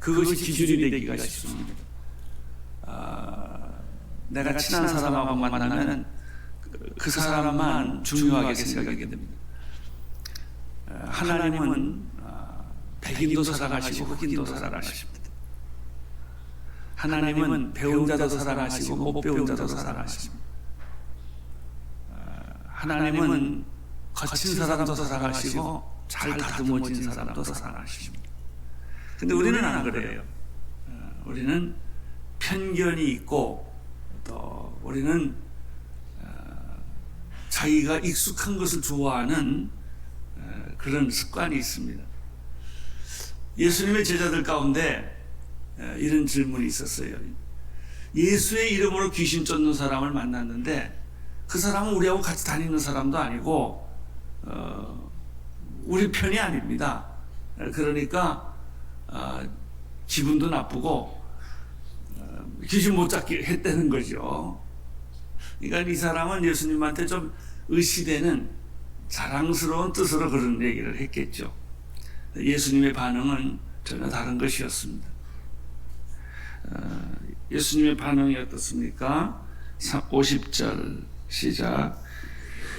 그것이 기준이 되기가 쉽습니다. 내가 친한 사람하고 만나면 그 사람만 중요하게 생각하게 됩니다. 하나님은 백인도 사랑하시고 흑인도 사랑하십니다. 하나님은 배운 자도 사랑하시고 못 배운 자도 사랑하십니다. 하나님은 거친 사람도 사랑하시고 잘 다듬어진 사람도 사랑하십니다. 근데 우리는 안 그래요. 우리는 편견이 있고 또 우리는 자기가 익숙한 것을 좋아하는 그런 습관이 있습니다. 예수님의 제자들 가운데 이런 질문이 있었어요. 예수의 이름으로 귀신 쫓는 사람을 만났는데 그 사람은 우리하고 같이 다니는 사람도 아니고 우리 편이 아닙니다. 그러니까 기분도 나쁘고 귀신 못 잡게 했다는 거죠. 그러니까 이 사람은 예수님한테 좀 의시되는 자랑스러운 뜻으로 그런 얘기를 했겠죠. 예수님의 반응은 전혀 다른 것이었습니다. 예수님의 반응이 어떻습니까? 50절 시작.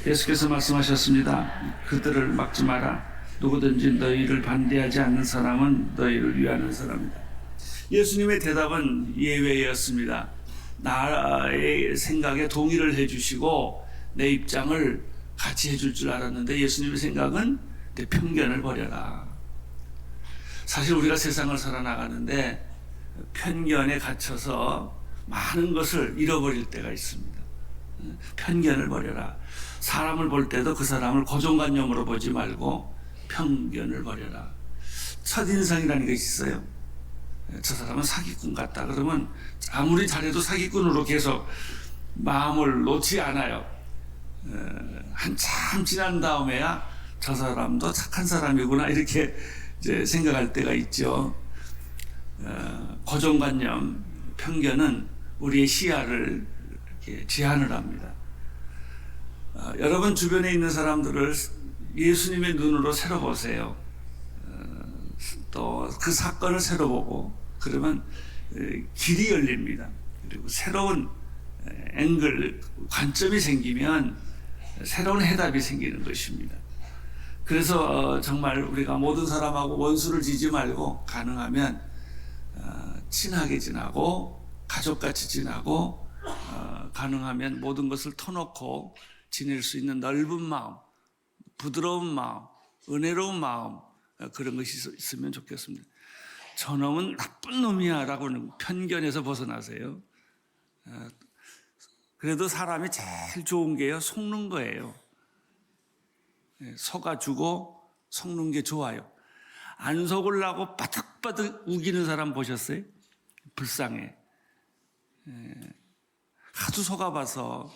예수께서 말씀하셨습니다. 그들을 막지 마라. 누구든지 너희를 반대하지 않는 사람은 너희를 위하는 사람이다. 예수님의 대답은 예외였습니다. 나의 생각에 동의를 해주시고 내 입장을 같이 해줄 줄 알았는데 예수님의 생각은 내 편견을 버려라. 사실 우리가 세상을 살아나가는데 편견에 갇혀서 많은 것을 잃어버릴 때가 있습니다. 편견을 버려라. 사람을 볼 때도 그 사람을 고정관념으로 보지 말고 편견을 버려라. 첫인상이라는 것이 있어요. 저 사람은 사기꾼 같다. 그러면 아무리 잘해도 사기꾼으로 계속 마음을 놓지 않아요. 한참 지난 다음에야 저 사람도 착한 사람이구나 이렇게 이제 생각할 때가 있죠. 고정관념, 편견은 우리의 시야를 이렇게 제한을 합니다. 여러분 주변에 있는 사람들을 예수님의 눈으로 새로 보세요. 또 그 사건을 새로 보고 그러면 길이 열립니다. 그리고 새로운 앵글, 관점이 생기면 새로운 해답이 생기는 것입니다. 그래서 정말 우리가 모든 사람하고 원수를 지지 말고 가능하면 친하게 지나고 가족같이 지나고 가능하면 모든 것을 터놓고 지낼 수 있는 넓은 마음, 부드러운 마음, 은혜로운 마음 그런 것이 있으면 좋겠습니다. 저놈은 나쁜 놈이야 라고는 편견에서 벗어나세요. 그래도 사람이 제일 좋은 게요, 속는 거예요. 속아주고 속는 게 좋아요. 안 속으려고 바득바득 우기는 사람 보셨어요? 불쌍해. 하도 속아봐서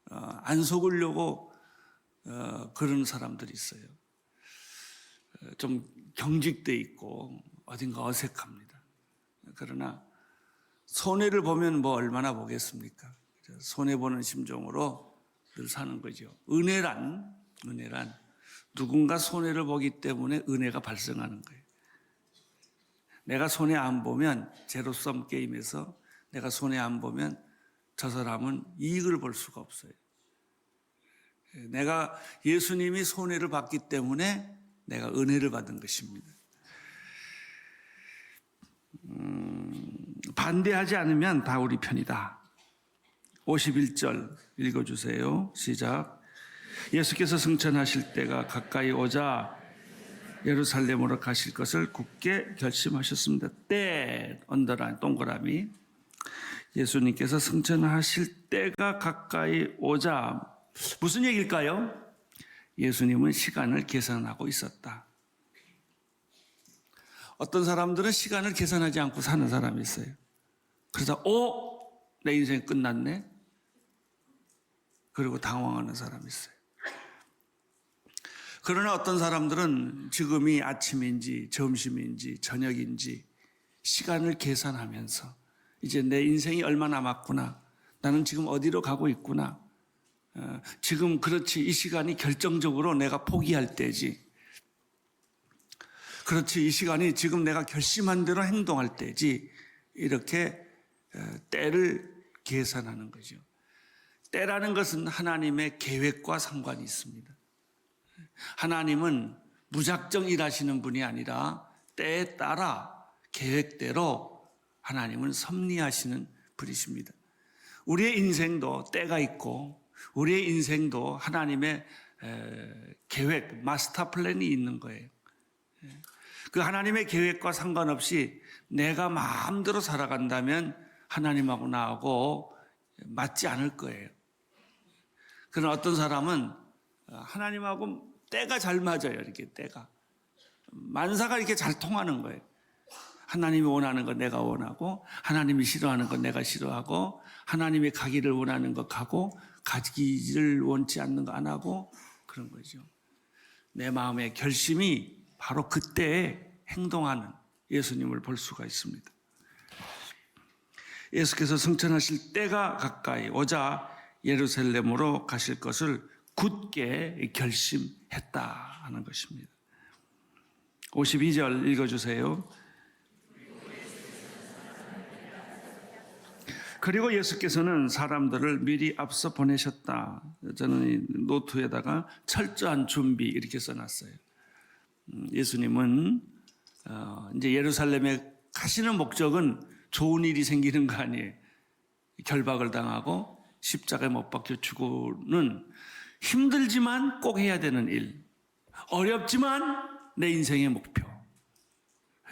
안 속으려고 그런 사람들이 있어요. 좀 경직돼 있고 어딘가 어색합니다. 그러나 손해를 보면 뭐 얼마나 보겠습니까? 손해보는 심정으로 늘 사는 거죠. 은혜란 누군가 손해를 보기 때문에 은혜가 발생하는 거예요. 내가 손해 안 보면 제로섬 게임에서 내가 손해 안 보면 저 사람은 이익을 볼 수가 없어요. 내가 예수님이 손해를 봤기 때문에 내가 은혜를 받은 것입니다. 반대하지 않으면 다 우리 편이다. 51절 읽어주세요. 시작. 예수께서 승천하실 때가 가까이 오자 예루살렘으로 가실 것을 굳게 결심하셨습니다. 때, 언더라인, 동그라미. 예수님께서 승천하실 때가 가까이 오자. 무슨 얘기일까요? 예수님은 시간을 계산하고 있었다. 어떤 사람들은 시간을 계산하지 않고 사는 사람이 있어요. 그래서 내 인생 끝났네? 그리고 당황하는 사람이 있어요. 그러나 어떤 사람들은 지금이 아침인지 점심인지 저녁인지 시간을 계산하면서 이제 내 인생이 얼마 남았구나. 나는 지금 어디로 가고 있구나. 지금 그렇지 이 시간이 결정적으로 내가 포기할 때지. 그렇지, 이 시간이 지금 내가 결심한 대로 행동할 때지, 이렇게 때를 계산하는 거죠. 때라는 것은 하나님의 계획과 상관이 있습니다. 하나님은 무작정 일하시는 분이 아니라 때에 따라 계획대로 하나님은 섭리하시는 분이십니다. 우리의 인생도 때가 있고 우리의 인생도 하나님의 계획, 마스터 플랜이 있는 거예요. 그 하나님의 계획과 상관없이 내가 마음대로 살아간다면 하나님하고 나하고 맞지 않을 거예요. 그러나 어떤 사람은 하나님하고 때가 잘 맞아요. 이렇게 때가. 만사가 이렇게 잘 통하는 거예요. 하나님이 원하는 거 내가 원하고 하나님이 싫어하는 거 내가 싫어하고 하나님이 가기를 원하는 거 가고 가기를 원치 않는 거 안 하고 그런 거죠. 내 마음의 결심이 바로 그때에 행동하는 예수님을 볼 수가 있습니다. 예수께서 승천하실 때가 가까이 오자 예루살렘으로 가실 것을 굳게 결심했다 하는 것입니다. 52절 읽어주세요. 그리고 예수께서는 사람들을 미리 앞서 보내셨다. 저는 이 노트에다가 철저한 준비 이렇게 써놨어요. 예수님은 이제 예루살렘에 가시는 목적은 좋은 일이 생기는 거 아니에요. 결박을 당하고 십자가에 못 박혀 죽고는 힘들지만 꼭 해야 되는 일, 어렵지만 내 인생의 목표,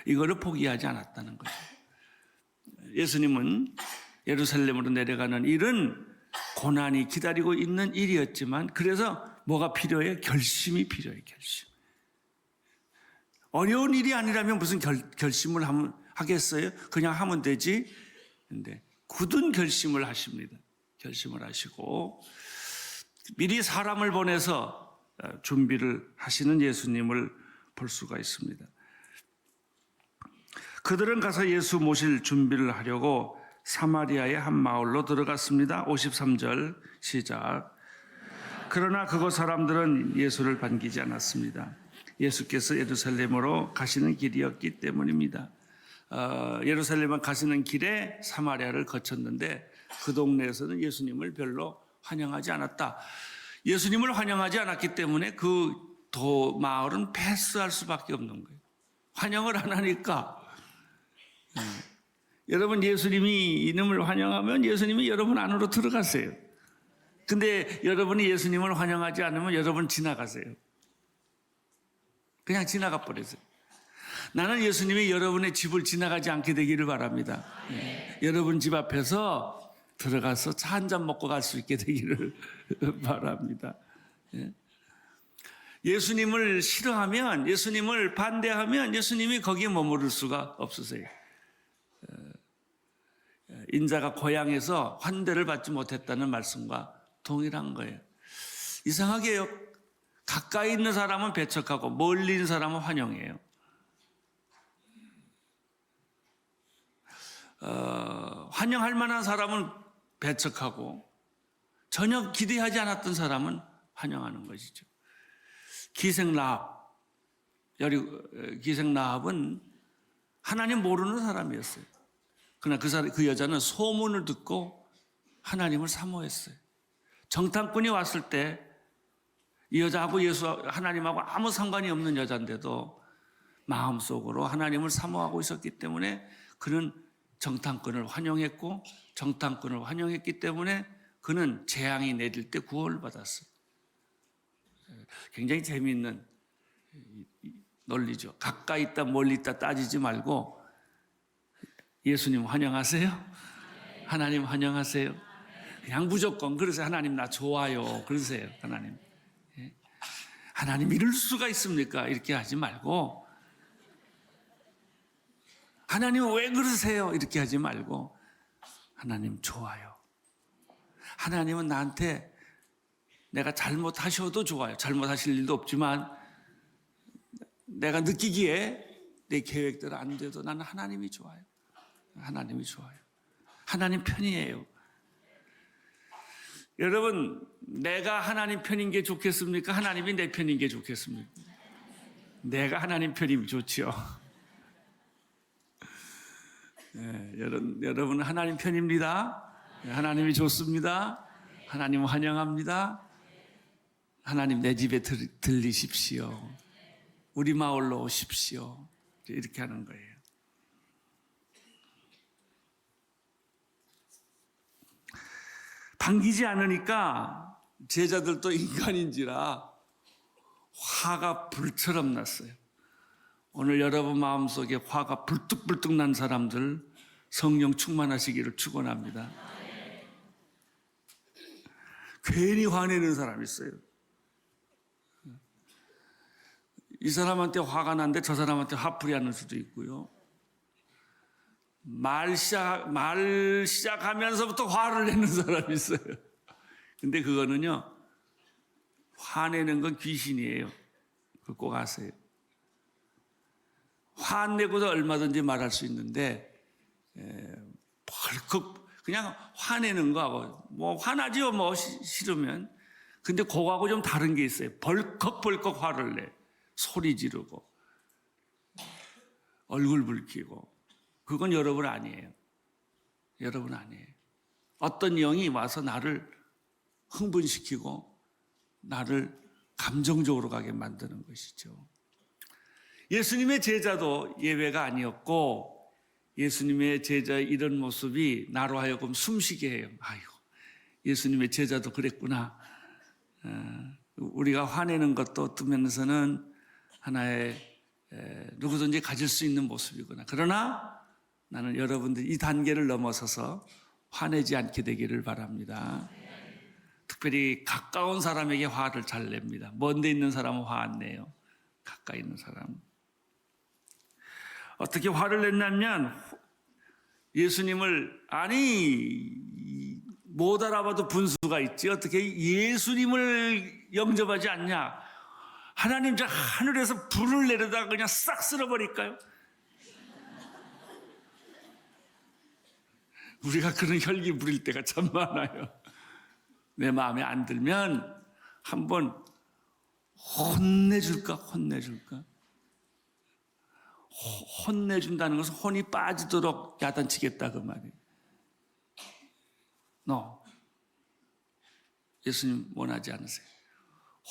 이거를 포기하지 않았다는 거죠. 예수님은 예루살렘으로 내려가는 일은 고난이 기다리고 있는 일이었지만 그래서 뭐가 필요해요? 결심이 필요해요. 결심. 어려운 일이 아니라면 무슨 결심을 하겠어요? 그냥 하면 되지. 근데 굳은 결심을 하십니다. 결심을 하시고 미리 사람을 보내서 준비를 하시는 예수님을 볼 수가 있습니다. 그들은 가서 예수 모실 준비를 하려고 사마리아의 한 마을로 들어갔습니다. 53절 시작. 그러나 그곳 사람들은 예수를 반기지 않았습니다. 예수께서 예루살렘으로 가시는 길이었기 때문입니다. 예루살렘을 가시는 길에 사마리아를 거쳤는데 그 동네에서는 예수님을 별로 환영하지 않았다. 예수님을 환영하지 않았기 때문에 그 마을은 패스할 수밖에 없는 거예요. 환영을 안 하니까. 여러분, 예수님이 이놈을 환영하면 예수님이 여러분 안으로 들어가세요. 근데 여러분이 예수님을 환영하지 않으면 여러분 지나가세요. 그냥 지나가 버리세요. 나는 예수님이 여러분의 집을 지나가지 않게 되기를 바랍니다. 여러분 집 앞에서 들어가서 차 한 잔 먹고 갈 수 있게 되기를 바랍니다. 예수님을 싫어하면, 예수님을 반대하면 예수님이 거기에 머무를 수가 없으세요. 인자가 고향에서 환대를 받지 못했다는 말씀과 동일한 거예요. 이상하게요. 가까이 있는 사람은 배척하고 멀리 있는 사람은 환영해요. 환영할 만한 사람은 배척하고 전혀 기대하지 않았던 사람은 환영하는 것이죠. 기생라합은 하나님 모르는 사람이었어요. 그러나 그 여자는 소문을 듣고 하나님을 사모했어요. 정탐꾼이 왔을 때 이 여자하고 하나님하고 아무 상관이 없는 여자인데도 마음속으로 하나님을 사모하고 있었기 때문에 그는 정탐꾼을 환영했고 정탐꾼을 환영했기 때문에 그는 재앙이 내릴 때 구원을 받았어요. 굉장히 재미있는 논리죠. 가까이 있다 멀리 있다 따지지 말고 예수님 환영하세요? 하나님 환영하세요? 그냥 무조건 그러세요. 하나님 나 좋아요. 그러세요. 하나님 이럴 수가 있습니까? 이렇게 하지 말고 하나님 왜 그러세요? 이렇게 하지 말고 하나님 좋아요. 하나님은 나한테 내가 잘못하셔도 좋아요. 잘못하실 일도 없지만 내가 느끼기에 내 계획대로 안 돼도 나는 하나님이 좋아요. 하나님이 좋아요. 하나님 편이에요. 여러분, 내가 하나님 편인 게 좋겠습니까? 하나님이 내 편인 게 좋겠습니까? 내가 하나님 편이면 좋죠. 여러분은 하나님 편입니다. 하나님이 좋습니다. 하나님 환영합니다. 하나님 내 집에 들리십시오. 우리 마을로 오십시오. 이렇게 하는 거예요. 반기지 않으니까 제자들도 인간인지라 화가 불처럼 났어요. 오늘 여러분 마음속에 화가 불뚝불뚝 난 사람들 성령 충만하시기를 축원합니다. 괜히 화내는 사람이 있어요. 이 사람한테 화가 난데 저 사람한테 화풀이 하는 수도 있고요. 말 시작하면서부터 화를 내는 사람이 있어요. 근데 그거는요, 화내는 건 귀신이에요. 그거 꼭 아세요. 화 안 내고도 얼마든지 말할 수 있는데, 벌컥, 그냥 화내는 거하고, 뭐, 화나지요, 뭐, 싫으면. 근데 그거하고 좀 다른 게 있어요. 벌컥 화를 내. 소리 지르고, 얼굴 붉히고. 그건 여러분 아니에요. 여러분 아니에요. 어떤 영이 와서 나를 흥분시키고, 나를 감정적으로 가게 만드는 것이죠. 예수님의 제자도 예외가 아니었고, 예수님의 제자의 이런 모습이 나로 하여금 숨쉬게 해요. 아이고, 예수님의 제자도 그랬구나. 우리가 화내는 것도 어떤 면에서는 하나의 누구든지 가질 수 있는 모습이구나. 그러나 나는 여러분들 이 단계를 넘어서서 화내지 않게 되기를 바랍니다. 특별히 가까운 사람에게 화를 잘 냅니다. 먼데 있는 사람은 화 안 내요. 가까이 있는 사람. 어떻게 화를 냈냐면 예수님을 못 알아봐도 분수가 있지. 어떻게 예수님을 영접하지 않냐. 하나님 저 하늘에서 불을 내려다 그냥 싹 쓸어버릴까요? 우리가 그런 혈기 부릴 때가 참 많아요. 내 마음에 안 들면 한번 혼내줄까? 혼내준다는 것은 혼이 빠지도록 야단치겠다 그 말이에요. 너 예수님 원하지 않으세요.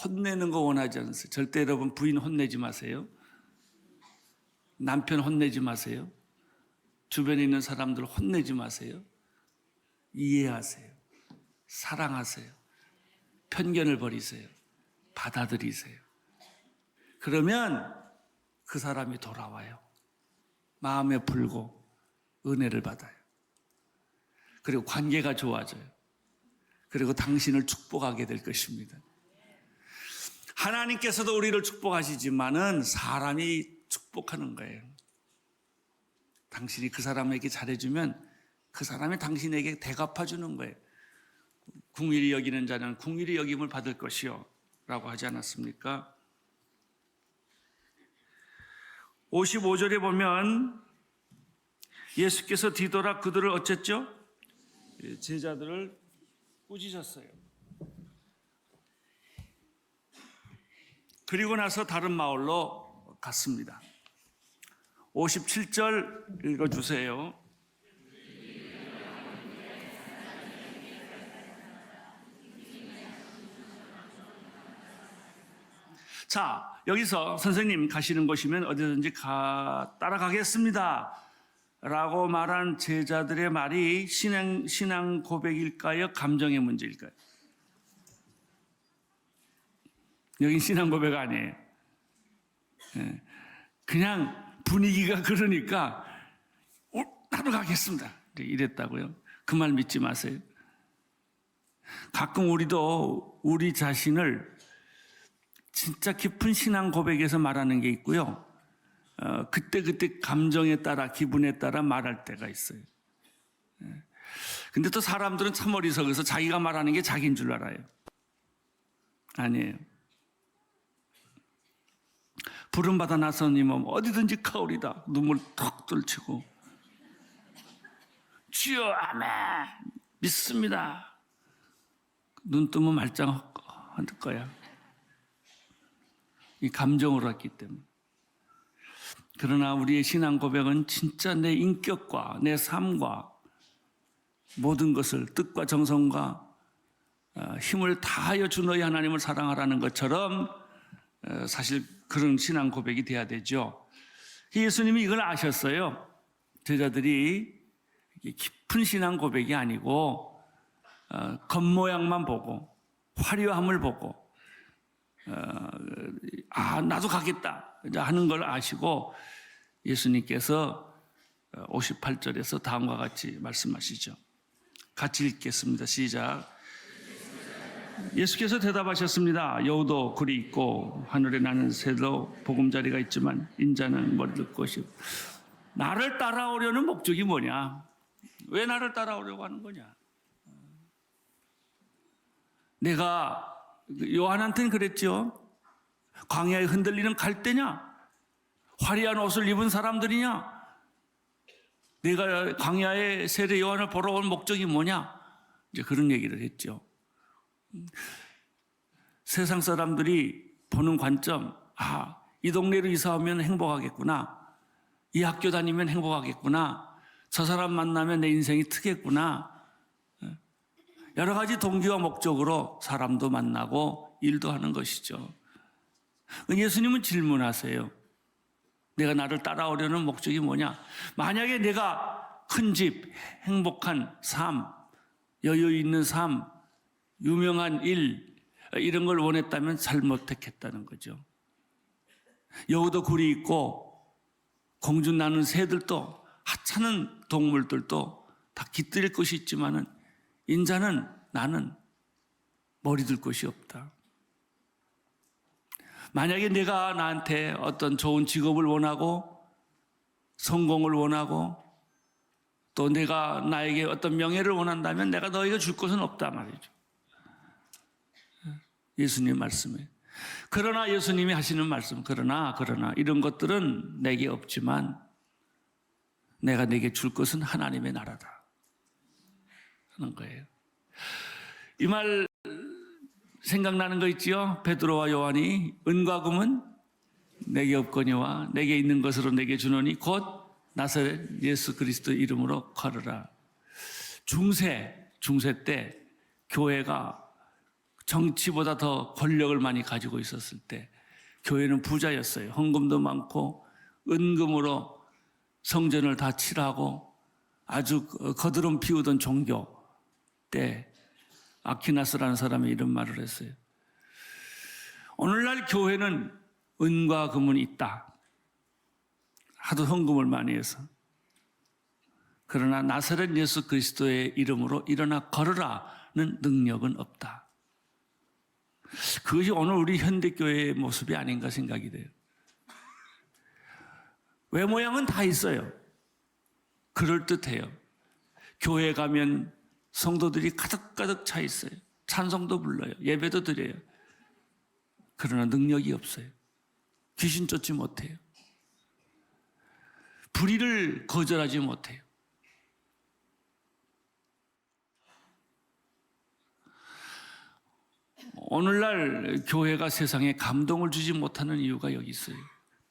혼내는 거 원하지 않으세요. 절대 여러분 부인 혼내지 마세요. 남편 혼내지 마세요. 주변에 있는 사람들 혼내지 마세요. 이해하세요. 사랑하세요. 편견을 버리세요. 받아들이세요. 그러면 그 사람이 돌아와요. 마음에 불고 은혜를 받아요. 그리고 관계가 좋아져요. 그리고 당신을 축복하게 될 것입니다. 하나님께서도 우리를 축복하시지만은 사람이 축복하는 거예요. 당신이 그 사람에게 잘해주면 그 사람이 당신에게 대갚아주는 거예요. 궁일이 여기는 자는 궁일이 여김을 받을 것이요 라고 하지 않았습니까? 55절에 보면 예수께서 뒤돌아 그들을 어쨌죠? 제자들을 꾸짖었어요. 그리고 나서 다른 마을로 갔습니다. 57절 읽어주세요. 자, 여기서 선생님 가시는 곳이면 어디든지 따라가겠습니다 라고 말한 제자들의 말이 신앙 고백일까요? 감정의 문제일까요? 여긴 신앙 고백 아니에요. 그냥 분위기가 그러니까 나도 가겠습니다 이랬다고요. 그 말 믿지 마세요. 가끔 우리도 우리 자신을 진짜 깊은 신앙 고백에서 말하는 게 있고요. 그때 감정에 따라 기분에 따라 말할 때가 있어요. 근데 또 사람들은 참 어리석어서 자기가 말하는 게 자기인 줄 알아요. 아니에요. 부름받아 나서님은 어디든지 가오리다. 눈물 턱 떨치고 주여 아멘 믿습니다. 눈 뜨면 말짱 할 거야. 이 감정으로 했기 때문에. 그러나 우리의 신앙 고백은 진짜 내 인격과 내 삶과 모든 것을 뜻과 정성과 힘을 다하여 주 너희 하나님을 사랑하라는 것처럼 사실 그런 신앙 고백이 돼야 되죠. 예수님이 이걸 아셨어요. 제자들이 깊은 신앙 고백이 아니고 겉모양만 보고 화려함을 보고 나도 가겠다 하는 걸 아시고 예수님께서 58절에서 다음과 같이 말씀하시죠. 같이 읽겠습니다. 시작. 예수께서 대답하셨습니다. 여우도 굴이 있고 하늘에 나는 새도 보금자리가 있지만 인자는 머리둘 곳이 없고. 나를 따라오려는 목적이 뭐냐? 왜 나를 따라오려고 하는 거냐? 내가 요한한테는 그랬죠. 광야에 흔들리는 갈대냐? 화려한 옷을 입은 사람들이냐? 내가 광야에 세례 요한을 보러 온 목적이 뭐냐? 이제 그런 얘기를 했죠. 세상 사람들이 보는 관점, 이 동네로 이사 오면 행복하겠구나. 이 학교 다니면 행복하겠구나. 저 사람 만나면 내 인생이 트겠구나. 여러 가지 동기와 목적으로 사람도 만나고 일도 하는 것이죠. 예수님은 질문하세요. 내가 나를 따라오려는 목적이 뭐냐? 만약에 내가 큰 집, 행복한 삶, 여유 있는 삶, 유명한 일, 이런 걸 원했다면 잘못했겠다는 거죠. 여우도 굴이 있고 공중 나는 새들도 하찮은 동물들도 다 깃들일 것이 있지만은 인자는 나는 머리 둘 곳이 없다. 만약에 내가 나한테 어떤 좋은 직업을 원하고 성공을 원하고 또 내가 나에게 어떤 명예를 원한다면 내가 너에게 줄 것은 없다 말이죠. 예수님 말씀에. 그러나 예수님이 하시는 말씀, 그러나 이런 것들은 내게 없지만 내가 내게 줄 것은 하나님의 나라다 하는 거예요. 이 말 생각나는 거 있지요? 베드로와 요한이 은과 금은 내게 없거니와 내게 있는 것으로 내게 주노니 곧 나사렛 예수 그리스도 이름으로 걸으라. 중세 때 교회가 정치보다 더 권력을 많이 가지고 있었을 때 교회는 부자였어요. 헌금도 많고 은금으로 성전을 다 칠하고 아주 거드름 피우던 종교 때 아퀴나스라는 사람이 이런 말을 했어요. 오늘날 교회는 은과 금은 있다. 하도 헌금을 많이 해서. 그러나 나사렛 예수 그리스도의 이름으로 일어나 걸으라는 능력은 없다. 그것이 오늘 우리 현대교회의 모습이 아닌가 생각이 돼요. 외모양은 다 있어요. 그럴듯해요. 교회 가면 성도들이 가득가득 차 있어요. 찬송도 불러요. 예배도 드려요. 그러나 능력이 없어요. 귀신 쫓지 못해요. 불의를 거절하지 못해요. 오늘날 교회가 세상에 감동을 주지 못하는 이유가 여기 있어요.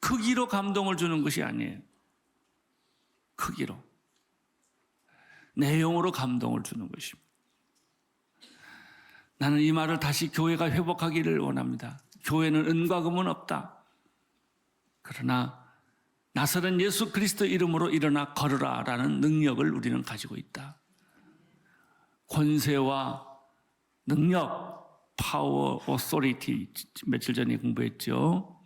크기로 감동을 주는 것이 아니에요. 크기로. 내용으로 감동을 주는 것입니다. 나는 이 말을 다시 교회가 회복하기를 원합니다. 교회는 은과 금은 없다. 그러나 나사렛 예수 그리스도 이름으로 일어나 걸으라라는 능력을 우리는 가지고 있다. 권세와 능력, 파워, 오소리티 며칠 전에 공부했죠.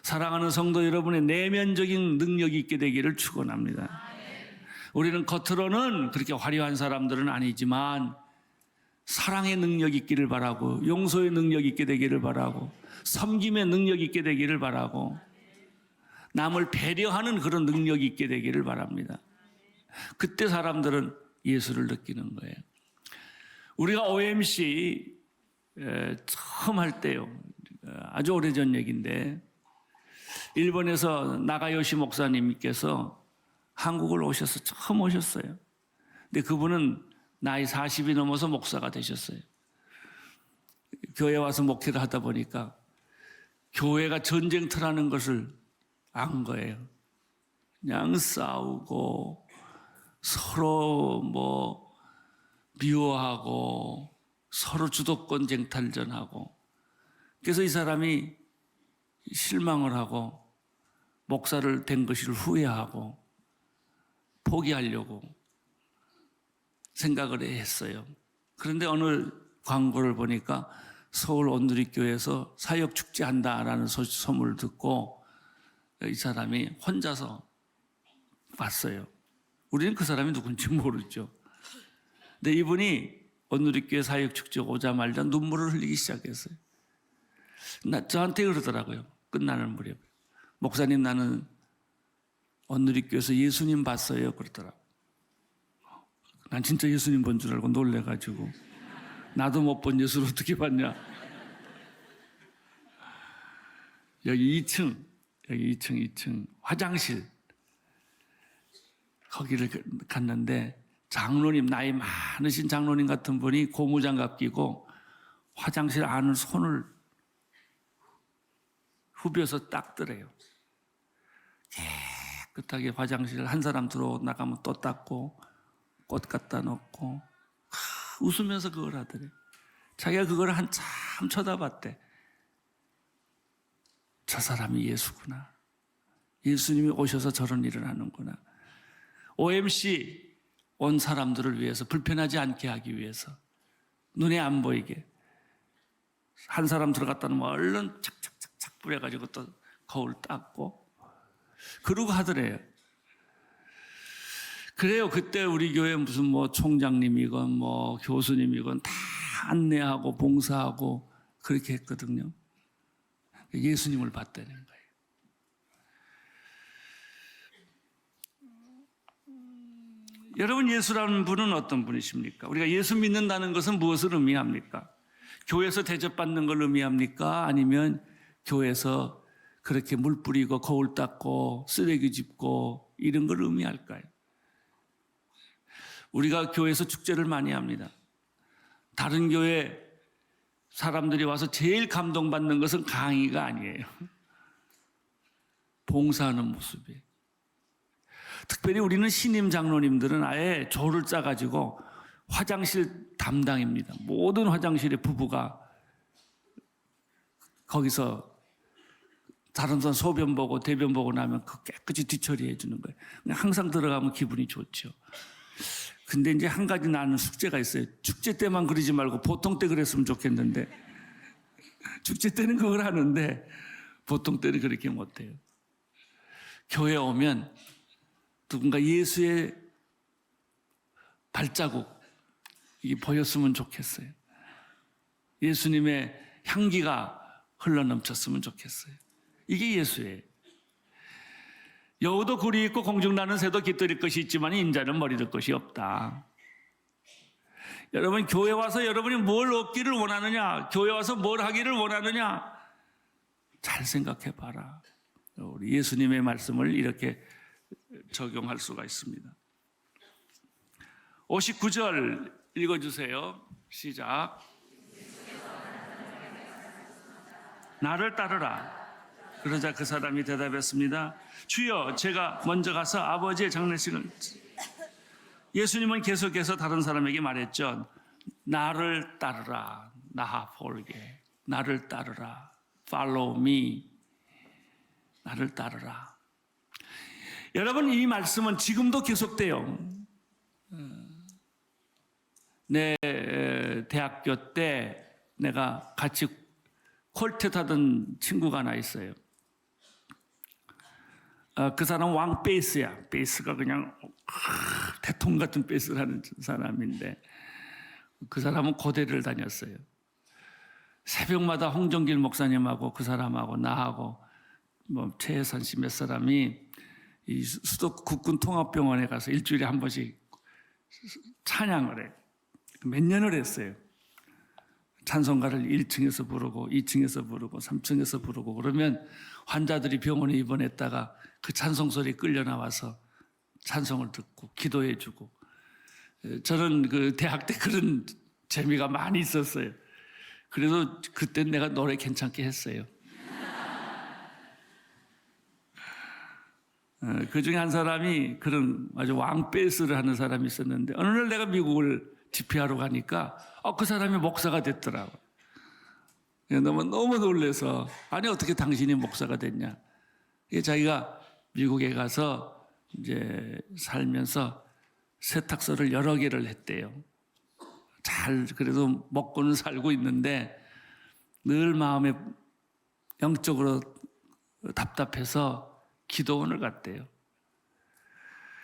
사랑하는 성도 여러분의 내면적인 능력이 있게 되기를 축원합니다. 우리는 겉으로는 그렇게 화려한 사람들은 아니지만 사랑의 능력이 있기를 바라고 용서의 능력이 있게 되기를 바라고 섬김의 능력이 있게 되기를 바라고 남을 배려하는 그런 능력이 있게 되기를 바랍니다. 그때 사람들은 예수를 느끼는 거예요. 우리가 OMC 처음 할 때요. 아주 오래전 얘기인데 일본에서 나가요시 목사님께서 한국을 오셔서 처음 오셨어요. 근데 그분은 나이 40이 넘어서 목사가 되셨어요. 교회에 와서 목회를 하다 보니까 교회가 전쟁터라는 것을 안 거예요. 그냥 싸우고 서로 미워하고 서로 주도권 쟁탈전하고, 그래서 이 사람이 실망을 하고 목사를 된 것을 후회하고 포기하려고 생각을 했어요. 그런데 어느 광고를 보니까 서울 온누리교회에서 사역축제 한다라는 소문을 듣고 이 사람이 혼자서 왔어요. 우리는 그 사람이 누군지 모르죠. 근데 이분이 온누리교회 사역축제 오자마자 눈물을 흘리기 시작했어요. 저한테 그러더라고요. 끝나는 무렵. 목사님, 나는 온누리교회에서 예수님 봤어요. 그러더라고요. 난 진짜 예수님 본 줄 알고 놀래가지고, 나도 못 본 예수를 어떻게 봤냐. 여기 2층 화장실, 거기를 갔는데 장로님, 나이 많으신 장로님 같은 분이 고무장갑 끼고 화장실 안을 손을 후벼서 닦더래요. 깨끗하게 화장실 한 사람 들어나가면 또 닦고 꽃 갖다 놓고 웃으면서 그걸 하더래요. 자기가 그걸 한참 쳐다봤대. 저 사람이 예수구나. 예수님이 오셔서 저런 일을 하는구나. OMC 온 사람들을 위해서, 불편하지 않게 하기 위해서, 눈에 안 보이게 한 사람 들어갔다 놓으면 얼른 착착착착 뿌려가지고 또 거울 닦고 그러고 하더래요. 그래요. 그때 우리 교회 무슨 총장님이건 교수님이건 다 안내하고 봉사하고 그렇게 했거든요. 예수님을 봤다는 거예요. 여러분, 예수라는 분은 어떤 분이십니까? 우리가 예수 믿는다는 것은 무엇을 의미합니까? 교회에서 대접받는 걸 의미합니까? 아니면 교회에서 그렇게 물 뿌리고 거울 닦고 쓰레기 짚고 이런 걸 의미할까요? 우리가 교회에서 축제를 많이 합니다. 다른 교회 사람들이 와서 제일 감동받는 것은 강의가 아니에요. 봉사하는 모습이에요. 특별히 우리는 신임 장로님들은 아예 조를 짜가지고 화장실 담당입니다. 모든 화장실의 부부가 거기서 다른 사람 소변 보고 대변 보고 나면 그 깨끗이 뒤처리해 주는 거예요. 항상 들어가면 기분이 좋죠. 근데 이제 한 가지 나는 숙제가 있어요. 축제 때만 그러지 말고 보통 때 그랬으면 좋겠는데, 축제 때는 그걸 하는데 보통 때는 그렇게 못해요. 교회 오면 누군가 예수의 발자국이 보였으면 좋겠어요. 예수님의 향기가 흘러넘쳤으면 좋겠어요. 이게 예수예요. 여우도 굴이 있고 공중나는 새도 깃들일 것이 있지만 인자는 머리둘 것이 없다. 여러분, 교회 와서 여러분이 뭘 얻기를 원하느냐, 교회 와서 뭘 하기를 원하느냐, 잘 생각해 봐라. 우리 예수님의 말씀을 이렇게 적용할 수가 있습니다. 59절 읽어주세요. 시작. 나를 따르라. 그러자 그 사람이 대답했습니다. 주여, 제가 먼저 가서 아버지의 장례식을. 예수님은 계속해서 다른 사람에게 말했죠. 나를 따르라. 나 볼게. 나를 따르라. Follow me. 나를 따르라. 여러분, 이 말씀은 지금도 계속돼요. 내 대학교 때 내가 같이 콜텟 하던 친구가 하나 있어요. 그 사람은 왕 베이스야. 베이스가 그냥 대통 같은 베이스를 하는 사람인데, 그 사람은 고대를 다녔어요. 새벽마다 홍정길 목사님하고 그 사람하고 나하고 최혜선 씨 몇 사람이 이 수도 국군통합병원에 가서 일주일에 한 번씩 찬양을 해. 몇 년을 했어요. 찬송가를 1층에서 부르고 2층에서 부르고 3층에서 부르고, 그러면 환자들이 병원에 입원했다가 그 찬송 소리에 끌려 나와서 찬송을 듣고 기도해 주고. 저는 그 대학 때 그런 재미가 많이 있었어요. 그래서 그때 내가 노래 괜찮게 했어요. 그 중에 한 사람이 그런 아주 왕베이스를 하는 사람이 있었는데 어느 날 내가 미국을 집회하러 가니까 그 사람이 목사가 됐더라고. 너무 놀라서 아니 어떻게 당신이 목사가 됐냐. 자기가 미국에 가서 이제 살면서 세탁소를 여러 개를 했대요. 잘 그래도 먹고는 살고 있는데 늘 마음에 영적으로 답답해서 기도원을 갔대요.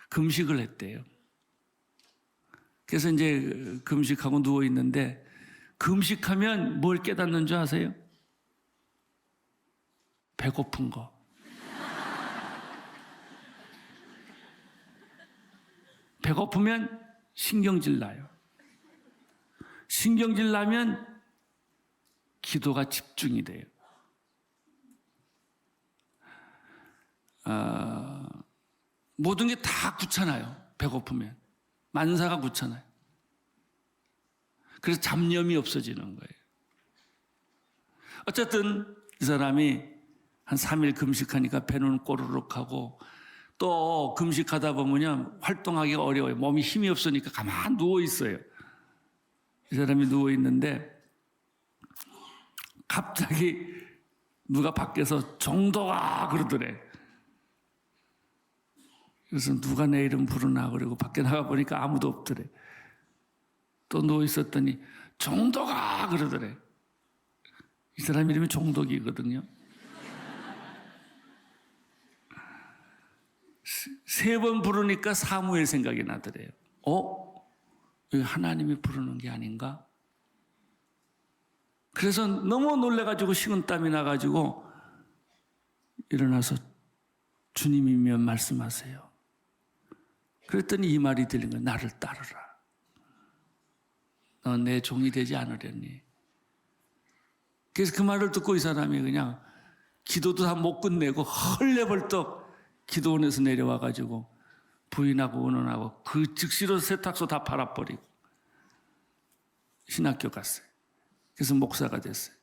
금식을 했대요. 그래서 이제 금식하고 누워 있는데 금식하면 뭘 깨닫는 줄 아세요? 배고픈 거. 배고프면 신경질 나요. 신경질 나면 기도가 집중이 돼요. 모든 게 다 굳잖아요. 배고프면. 만사가 굳잖아요. 그래서 잡념이 없어지는 거예요. 어쨌든 이 사람이 한 3일 금식하니까 배는 꼬르륵 하고 또 금식하다 보면 활동하기가 어려워요. 몸이 힘이 없으니까 가만 누워 있어요. 이 사람이 누워 있는데 갑자기 누가 밖에서 정도가 그러더래. 그래서 누가 내 이름 부르나 그러고 밖에 나가 보니까 아무도 없더래. 또 누워 있었더니 정도가 그러더래. 이 사람 이름이 종독이거든요. 3번 부르니까 사무엘 생각이 나더래요. 이거 하나님이 부르는 게 아닌가? 그래서 너무 놀래가지고 식은땀이 나가지고 일어나서 주님이면 말씀하세요. 그랬더니 이 말이 들린 거예요. 나를 따르라. 너 내 종이 되지 않으려니. 그래서 그 말을 듣고 이 사람이 그냥 기도도 다 못 끝내고 헐레벌떡 기도원에서 내려와가지고 부인하고 은원하고 그 즉시로 세탁소 다 팔아버리고 신학교 갔어요. 그래서 목사가 됐어요.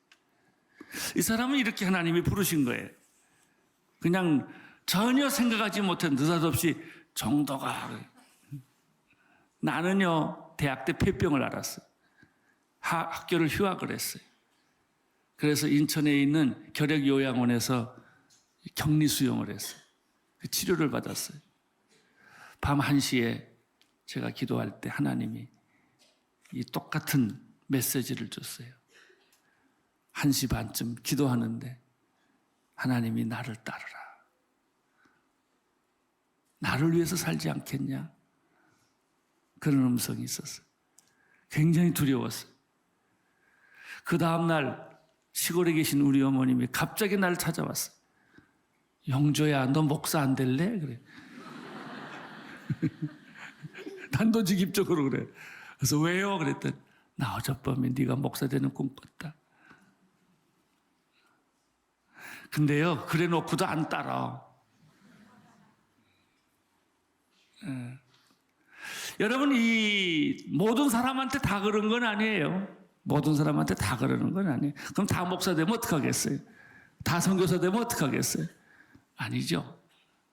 이 사람은 이렇게 하나님이 부르신 거예요. 그냥 전혀 생각하지 못한 느닷없이 정도가. 나는요 대학 때 폐병을 앓았어요. 학교를 휴학을 했어요. 그래서 인천에 있는 결핵요양원에서 격리 수용을 했어요. 치료를 받았어요. 밤 1시에 제가 기도할 때 하나님이 이 똑같은 메시지를 줬어요. 1시 반쯤 기도하는데 하나님이 나를 따르라. 나를 위해서 살지 않겠냐? 그런 음성이 있었어요. 굉장히 두려웠어요. 그 다음날 시골에 계신 우리 어머님이 갑자기 나를 찾아왔어요. 영조야, 너 목사 안 될래? 그래. 단도직입적으로 그래. 그래서 왜요? 그랬더니 나 어젯밤에 네가 목사 되는 꿈 꿨다. 근데요, 그래 놓고도 안 따라. 여러분, 이 모든 사람한테 다 그런 건 아니에요. 모든 사람한테 다 그러는 건 아니에요. 그럼 다 목사 되면 어떡하겠어요? 다 선교사 되면 어떡하겠어요? 아니죠.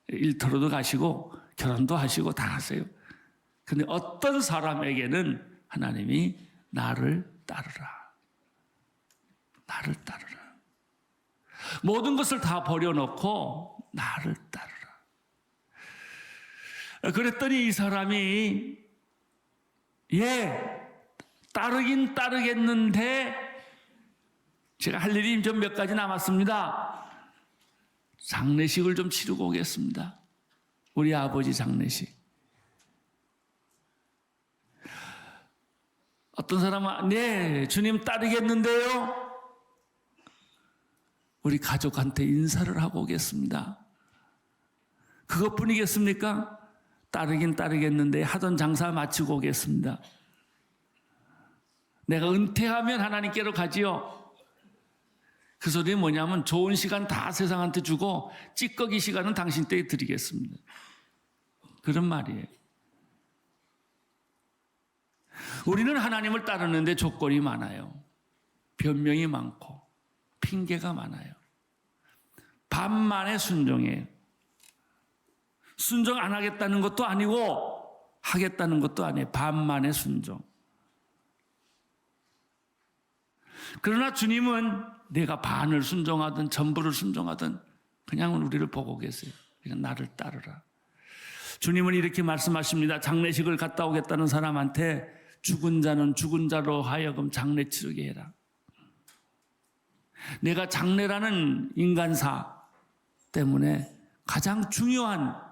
일터로도 가시고 결혼도 하시고 다 하세요. 근데 어떤 사람에게는 하나님이 나를 따르라. 나를 따르라. 모든 것을 다 버려놓고 나를 따르라. 그랬더니 이 사람이 따르긴 따르겠는데 제가 할 일이 좀 몇 가지 남았습니다. 장례식을 좀 치르고 오겠습니다. 우리 아버지 장례식. 어떤 사람은 네, 주님 따르겠는데요. 우리 가족한테 인사를 하고 오겠습니다. 그것뿐이겠습니까? 따르긴 따르겠는데 하던 장사 마치고 오겠습니다. 내가 은퇴하면 하나님께로 가지요. 그 소리는 뭐냐면 좋은 시간 다 세상한테 주고 찌꺼기 시간은 당신 때 드리겠습니다. 그런 말이에요. 우리는 하나님을 따르는데 조건이 많아요. 변명이 많고 핑계가 많아요. 반만에 순종해요. 순종 안 하겠다는 것도 아니고 하겠다는 것도 아니에요. 반만의 순종. 그러나 주님은 내가 반을 순종하든 전부를 순종하든 그냥 우리를 보고 계세요. 그냥 나를 따르라. 주님은 이렇게 말씀하십니다. 장례식을 갔다 오겠다는 사람한테 죽은 자는 죽은 자로 하여금 장례 치르게 해라. 내가 장례라는 인간사 때문에 가장 중요한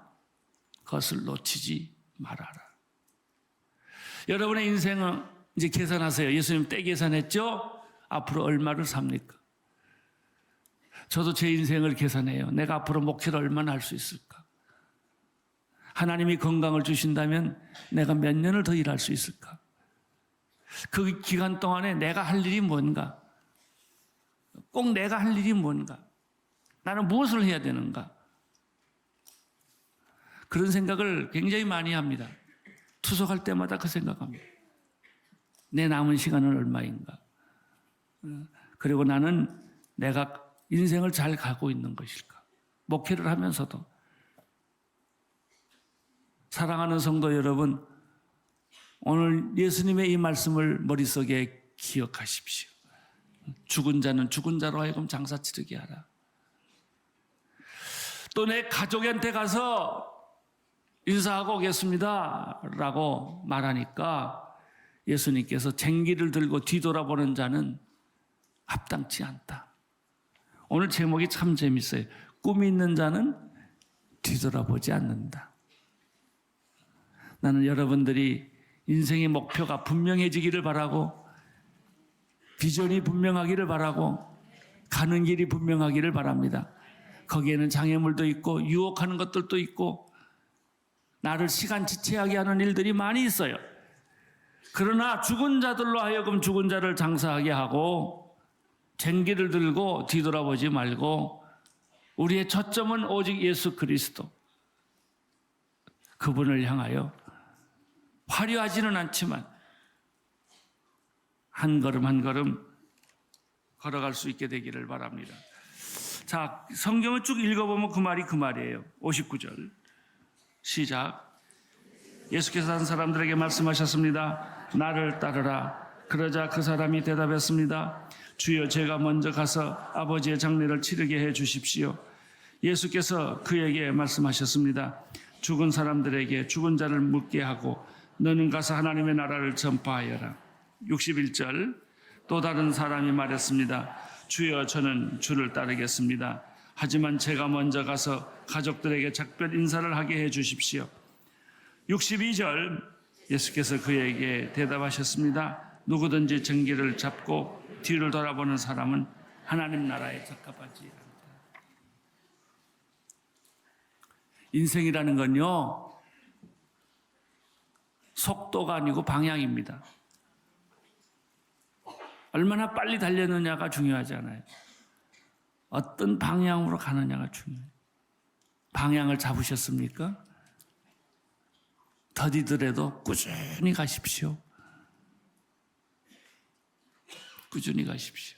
것을 놓치지 말아라. 여러분의 인생은 이제 계산하세요. 예수님 때 계산했죠? 앞으로 얼마를 삽니까? 저도 제 인생을 계산해요. 내가 앞으로 목회를 얼마나 할 수 있을까? 하나님이 건강을 주신다면 내가 몇 년을 더 일할 수 있을까? 그 기간 동안에 내가 할 일이 뭔가? 꼭 내가 할 일이 뭔가? 나는 무엇을 해야 되는가? 그런 생각을 굉장히 많이 합니다. 투석할 때마다 그 생각합니다. 내 남은 시간은 얼마인가? 그리고 나는 내가 인생을 잘 가고 있는 것일까? 목회를 하면서도. 사랑하는 성도 여러분, 오늘 예수님의 이 말씀을 머릿속에 기억하십시오. 죽은 자는 죽은 자로 하여금 장사 치르게 하라. 또 내 가족한테 가서 인사하고 오겠습니다 라고 말하니까 예수님께서 쟁기를 들고 뒤돌아보는 자는 합당치 않다. 오늘 제목이 참 재밌어요. 꿈이 있는 자는 뒤돌아보지 않는다. 나는 여러분들이 인생의 목표가 분명해지기를 바라고 비전이 분명하기를 바라고 가는 길이 분명하기를 바랍니다. 거기에는 장애물도 있고 유혹하는 것들도 있고 나를 시간 지체하게 하는 일들이 많이 있어요. 그러나 죽은 자들로 하여금 죽은 자를 장사하게 하고 쟁기를 들고 뒤돌아보지 말고 우리의 초점은 오직 예수 그리스도, 그분을 향하여 화려하지는 않지만 한 걸음 한 걸음 걸어갈 수 있게 되기를 바랍니다. 자, 성경을 쭉 읽어보면 그 말이 그 말이에요. 59절 시작. 예수께서 한 사람들에게 말씀하셨습니다. 나를 따르라. 그러자 그 사람이 대답했습니다. 주여, 제가 먼저 가서 아버지의 장례를 치르게 해 주십시오. 예수께서 그에게 말씀하셨습니다. 죽은 사람들에게 죽은 자를 묻게 하고 너는 가서 하나님의 나라를 전파하여라. 61절 또 다른 사람이 말했습니다. 주여, 저는 주를 따르겠습니다. 하지만 제가 먼저 가서 가족들에게 작별 인사를 하게 해 주십시오. 62절 예수께서 그에게 대답하셨습니다. 누구든지 쟁기를 잡고 뒤를 돌아보는 사람은 하나님 나라에 적합하지 않다. 인생이라는 건요, 속도가 아니고 방향입니다. 얼마나 빨리 달렸느냐가 중요하지 않아요. 어떤 방향으로 가느냐가 중요해요. 방향을 잡으셨습니까? 더디더라도 꾸준히 가십시오. 꾸준히 가십시오.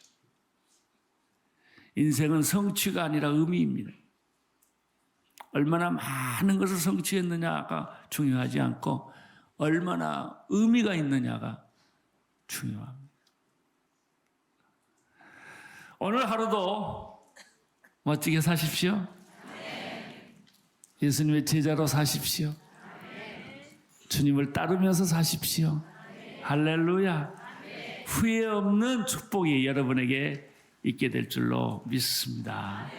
인생은 성취가 아니라 의미입니다. 얼마나 많은 것을 성취했느냐가 중요하지 않고 얼마나 의미가 있느냐가 중요합니다. 오늘 하루도 멋지게 사십시오. 예수님의 제자로 사십시오. 주님을 따르면서 사십시오. 할렐루야. 후회 없는 축복이 여러분에게 있게 될 줄로 믿습니다.